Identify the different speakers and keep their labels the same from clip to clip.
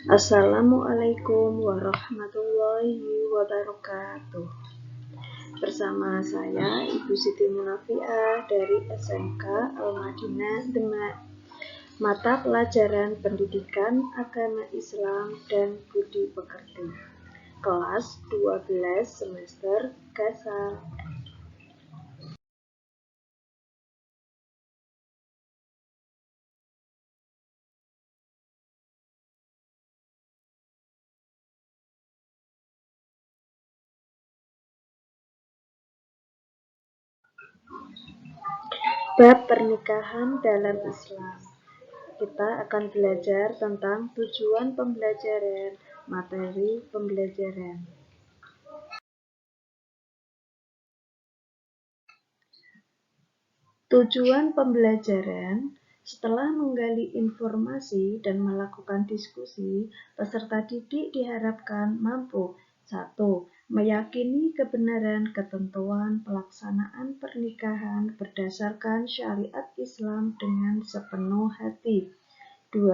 Speaker 1: Assalamualaikum warahmatullahi wabarakatuh. Bersama saya Ibu Siti Munafiah dari SMK Al-Madinah Demak. Mata pelajaran Pendidikan Agama Islam dan Budi Pekerti. Kelas 12 semester Gasal. Bab pernikahan dalam Islam. Kita akan belajar tentang tujuan pembelajaran, materi pembelajaran. Tujuan pembelajaran. Setelah menggali informasi dan melakukan diskusi, peserta didik diharapkan mampu 1. Meyakini kebenaran ketentuan pelaksanaan pernikahan berdasarkan syariat Islam dengan sepenuh hati. 2.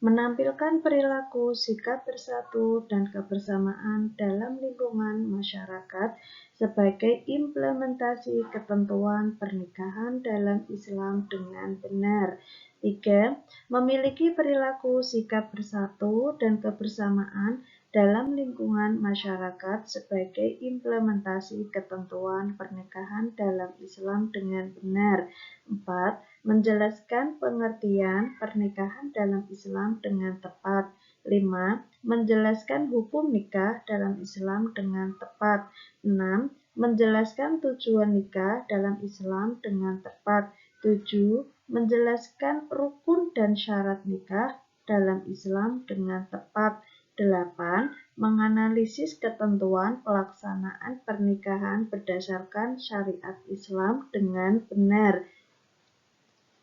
Speaker 1: Menampilkan perilaku, sikap bersatu, dan kebersamaan dalam lingkungan masyarakat sebagai implementasi ketentuan pernikahan dalam Islam dengan benar. 3. Memiliki perilaku, sikap bersatu, dan kebersamaan dalam lingkungan masyarakat sebagai implementasi ketentuan pernikahan dalam Islam dengan benar. 4. Menjelaskan pengertian pernikahan dalam Islam dengan tepat. 5. Menjelaskan hukum nikah dalam Islam dengan tepat. 6. Menjelaskan tujuan nikah dalam Islam dengan tepat. 7. Menjelaskan rukun dan syarat nikah dalam Islam dengan tepat. 8. Menganalisis ketentuan pelaksanaan pernikahan berdasarkan syariat Islam dengan benar.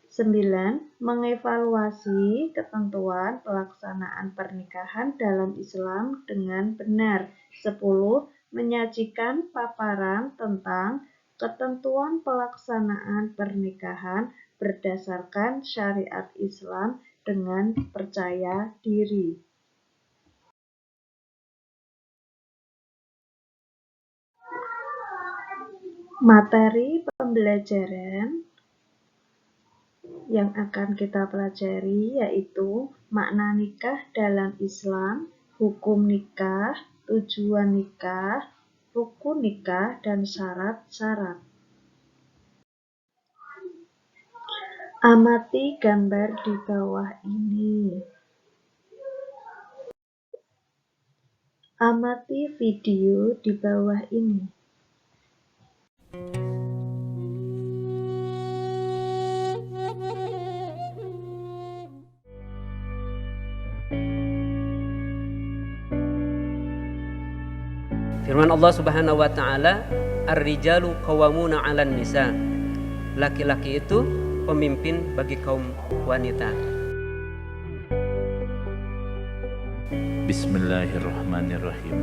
Speaker 1: 9. Mengevaluasi ketentuan pelaksanaan pernikahan dalam Islam dengan benar. 10. Menyajikan paparan tentang ketentuan pelaksanaan pernikahan berdasarkan syariat Islam dengan percaya diri. Materi pembelajaran yang akan kita pelajari yaitu makna nikah dalam Islam, hukum nikah, tujuan nikah, rukun nikah, dan syarat-syarat. Amati gambar di bawah ini. Amati video di bawah ini.
Speaker 2: Firman Allah Subhanahu wa taala, "Ar-rijalu qawwamuna 'alan nisa." Laki-laki itu pemimpin bagi kaum wanita.
Speaker 3: Bismillahirrahmanirrahim.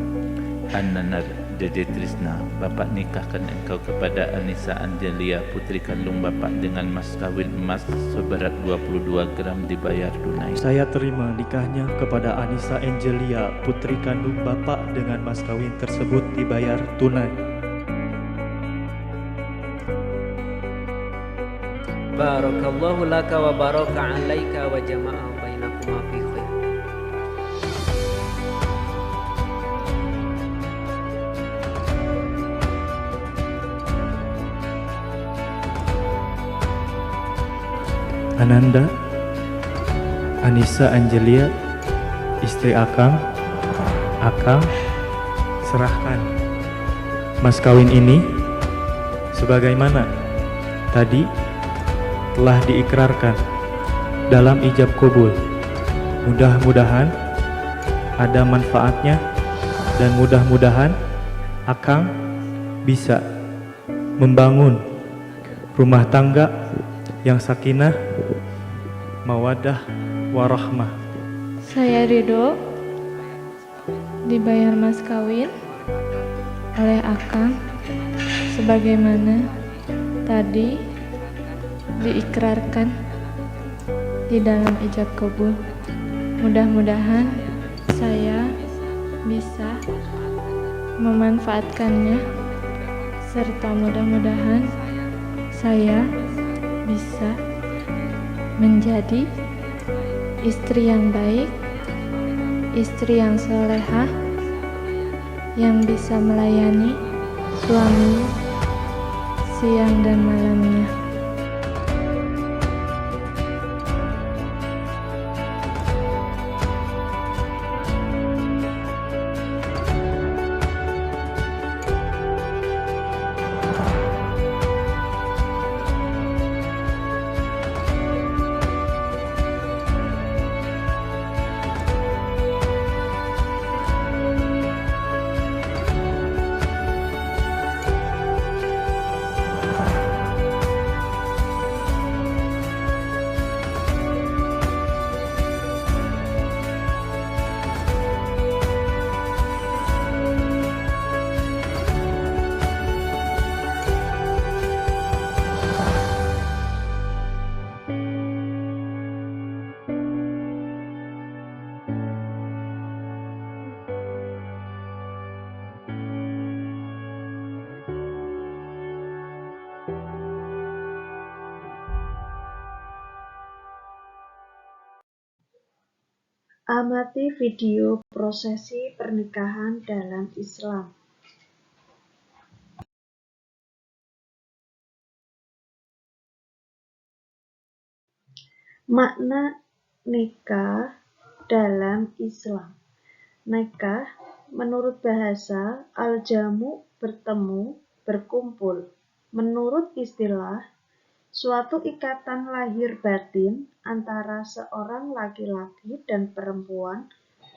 Speaker 3: An-Nanar Dede Trisna, Bapak nikahkan engkau kepada Anissa Angelia, putri kandung Bapak dengan mas kawin emas seberat 22 gram dibayar tunai.
Speaker 4: Saya terima nikahnya kepada Anissa Angelia, putri kandung Bapak dengan mas kawin tersebut dibayar tunai.
Speaker 2: Barakallahu laka wa baraka 'alaika wa jama'a bainakuma fi khair.
Speaker 4: Ananda, Anissa Angelia, istri Akang, serahkan mas kawin ini sebagaimana tadi telah diikrarkan dalam ijab kabul. Mudah-mudahan ada manfaatnya dan mudah-mudahan Akang bisa membangun rumah tangga yang sakinah, mawaddah, warahmah.
Speaker 5: Saya ridho dibayar mas kawin oleh Akang sebagaimana tadi diikrarkan di dalam ijab kabul. Mudah-mudahan saya bisa memanfaatkannya, serta mudah-mudahan saya bisa menjadi istri yang baik, istri yang solehah, yang bisa melayani suami siang dan malamnya.
Speaker 1: Amati video prosesi pernikahan dalam Islam. Makna nikah dalam Islam. Nikah menurut bahasa al-jamu bertemu, berkumpul. Menurut istilah, suatu ikatan lahir batin antara seorang laki-laki dan perempuan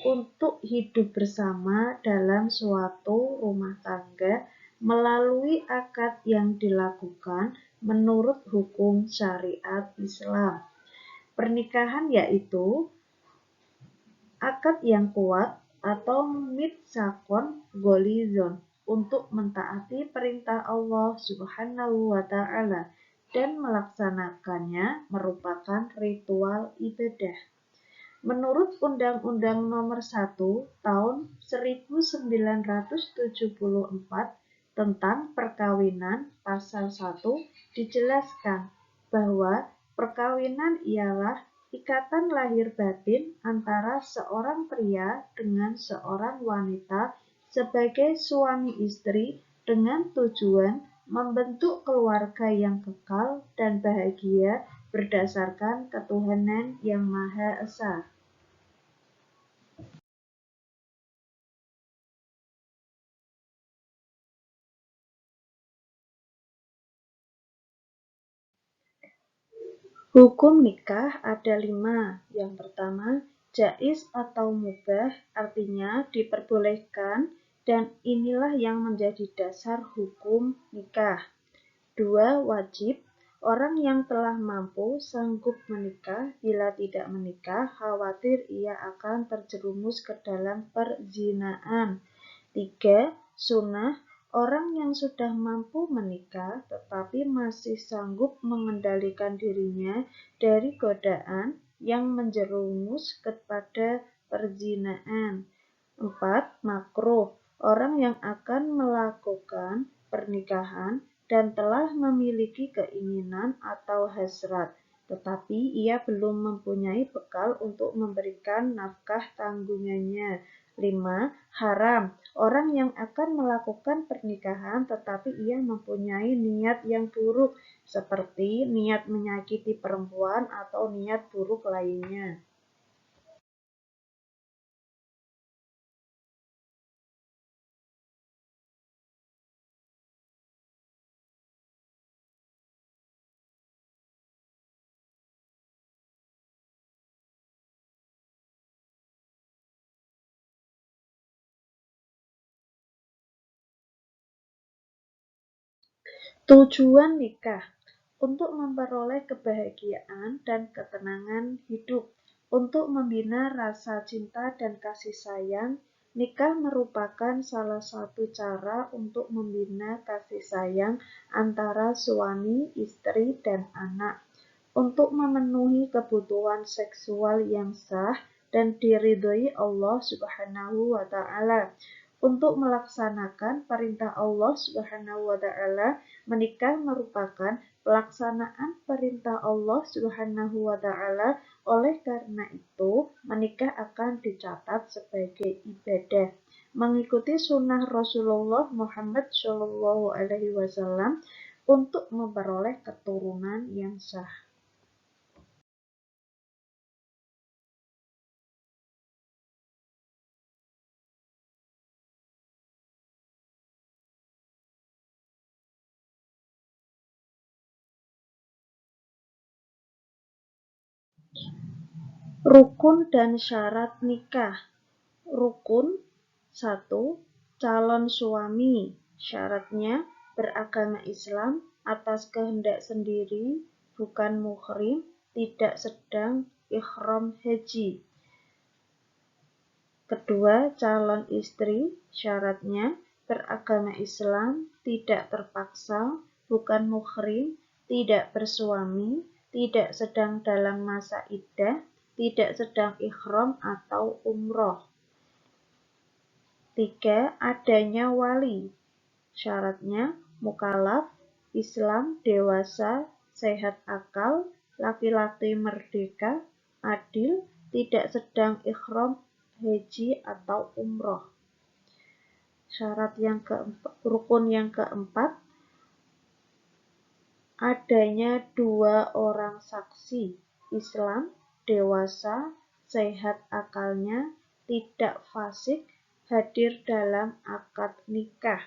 Speaker 1: untuk hidup bersama dalam suatu rumah tangga melalui akad yang dilakukan menurut hukum syariat Islam. Pernikahan yaitu akad yang kuat atau mitsaqon gholizon untuk mentaati perintah Allah Subhanahu wa Ta'ala dan melaksanakannya merupakan ritual ibadah. Menurut Undang-Undang Nomor 1 Tahun 1974 tentang perkawinan pasal 1 dijelaskan bahwa perkawinan ialah ikatan lahir batin antara seorang pria dengan seorang wanita sebagai suami istri dengan tujuan membentuk keluarga yang kekal dan bahagia berdasarkan ketuhanan yang Maha Esa. Hukum nikah ada 5. Yang pertama, jaiz atau mubah, artinya diperbolehkan, dan inilah yang menjadi dasar hukum nikah. 2. Wajib, orang yang telah mampu sanggup menikah, bila tidak menikah, khawatir ia akan terjerumus ke dalam perzinaan. 3. Sunnah, orang yang sudah mampu menikah tetapi masih sanggup mengendalikan dirinya dari godaan yang menjerumus kepada perzinaan. 4. Makruh, orang yang akan melakukan pernikahan dan telah memiliki keinginan atau hasrat, tetapi ia belum mempunyai bekal untuk memberikan nafkah tanggungannya. 5. Haram, orang yang akan melakukan pernikahan tetapi ia mempunyai niat yang buruk, seperti niat menyakiti perempuan atau niat buruk lainnya. Tujuan nikah untuk memperoleh kebahagiaan dan ketenangan hidup, untuk membina rasa cinta dan kasih sayang. Nikah merupakan salah satu cara untuk membina kasih sayang antara suami, istri, dan anak. Untuk memenuhi kebutuhan seksual yang sah, dan diridhoi Allah Subhanahu wa Ta'ala. Untuk melaksanakan perintah Allah Subhanahu wa Ta'ala, menikah merupakan pelaksanaan perintah Allah Subhanahu wa Ta'ala. Oleh karena itu, menikah akan dicatat sebagai ibadah. Mengikuti sunnah Rasulullah Muhammad SAW untuk memperoleh keturunan yang sah. Rukun dan syarat nikah. Rukun 1. Calon suami. Syaratnya beragama Islam, atas kehendak sendiri, bukan muhrim, tidak sedang ihram haji. Kedua, calon istri. Syaratnya beragama Islam, tidak terpaksa, bukan muhrim, tidak bersuami, tidak sedang dalam masa iddah, tidak sedang ihram atau umroh. 3. Adanya wali. Syaratnya mukallaf, Islam, dewasa, sehat akal, laki-laki merdeka, adil, tidak sedang ihram haji atau umroh. Rukun yang keempat, adanya 2 orang saksi, Islam, dewasa, sehat akalnya, tidak fasik, hadir dalam akad nikah.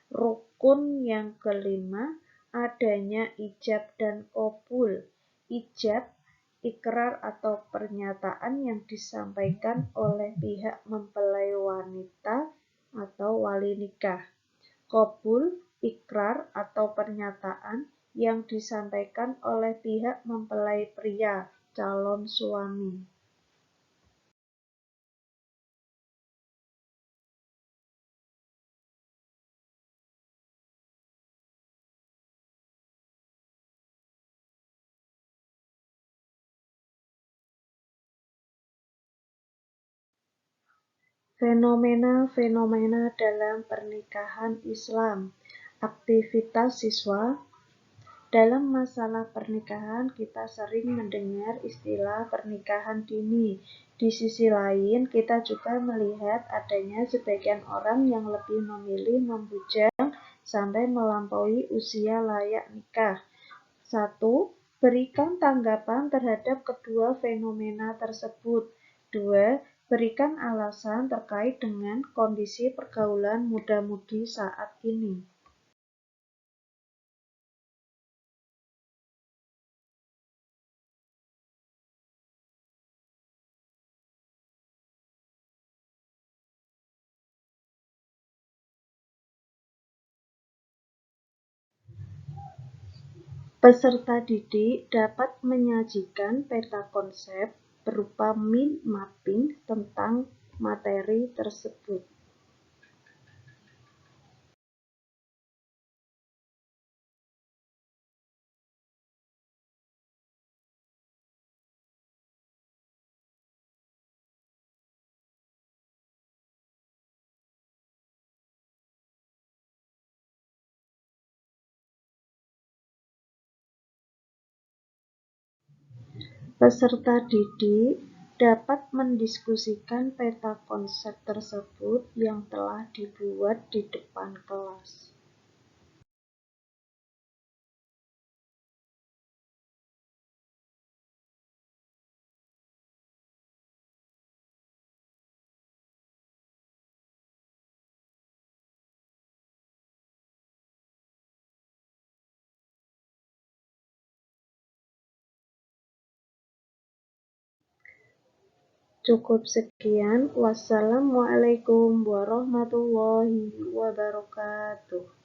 Speaker 1: Rukun yang kelima, adanya ijab dan qabul. Ijab, ikrar atau pernyataan yang disampaikan oleh pihak mempelai wanita atau wali nikah. Qabul, ikrar atau pernyataan yang disampaikan oleh pihak mempelai pria, calon suami. Fenomena-fenomena dalam pernikahan Islam. Aktivitas siswa. Dalam masalah pernikahan, kita sering mendengar istilah pernikahan dini. Di sisi lain, kita juga melihat adanya sebagian orang yang lebih memilih membujang sampai melampaui usia layak nikah. 1. Berikan tanggapan terhadap kedua fenomena tersebut. 2. Berikan alasan terkait dengan kondisi pergaulan muda-mudi saat ini. Peserta didik dapat menyajikan peta konsep berupa mind mapping tentang materi tersebut. Peserta didik dapat mendiskusikan peta konsep tersebut yang telah dibuat di depan kelas. Cukup sekian. Wassalamualaikum warahmatullahi wabarakatuh.